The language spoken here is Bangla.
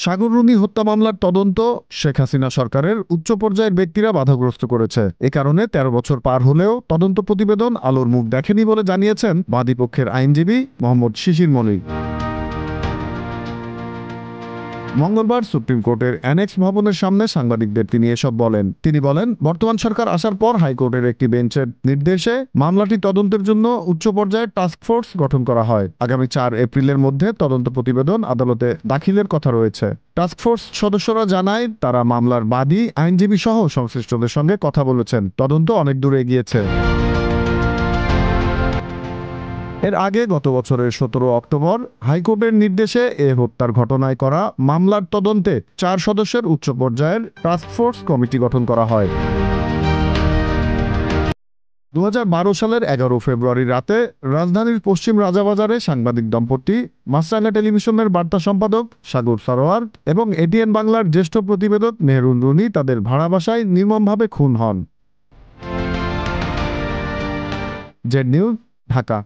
সাগর রুনি হত্যা মামলার তদন্ত শেখ হাসিনা সরকারের উচ্চ পর্যায়ের ব্যক্তিরা বাধাগ্রস্ত করেছে। এ কারণে ১৩ বছর পার হলেও তদন্ত প্রতিবেদন আলোর মুখ দেখেনি বলে জানিয়েছেন বাদীপক্ষের আইনজীবী মোহাম্মদ শিশির মনির। মঙ্গলবার সুপ্রিম কোর্টের অ্যানেক্স ভবনের সামনে সাংবাদিকদের তিনি এসব বলেন। তিনি বলেন, বর্তমান সরকার আসার পর হাইকোর্টের একটি বেঞ্চের নির্দেশে মামলাটি তদন্তের জন্য উচ্চ পর্যায়ের টাস্কফোর্স গঠন করা হয়। আগামী ৪ এপ্রিলের মধ্যে তদন্ত প্রতিবেদন আদালতে দাখিলের কথা রয়েছে। টাস্কফোর্স সদস্যরা জানায়, তারা মামলার বাদী, আইনজীবী সহ সংশ্লিষ্টদের সঙ্গে কথা বলেছেন। তদন্ত অনেক দূরে এগিয়েছে। এর আগে গত বছরের ১৭ অক্টোবর হাইকোর্টের নির্দেশে এ হত্যার ঘটনায় করা মামলার তদন্তে ৪ সদস্যের উচ্চ পর্যায়ের টাস্কফোর্স কমিটি গঠন করা হয়। ২০১২ সালের ১১ ফেব্রুয়ারি রাতে রাজধানীর পশ্চিম রাজাবাজারে সাংবাদিক দম্পতি, মাছরাঙা টেলিভিশনের বার্তা সম্পাদক সাগর সারোয়ার এবং এটিএন বাংলার জ্যেষ্ঠ প্রতিবেদক মেহরুন রুনি তাদের ভাড়া বাসায় নির্মমভাবে খুন হন। Z news, Dhaka.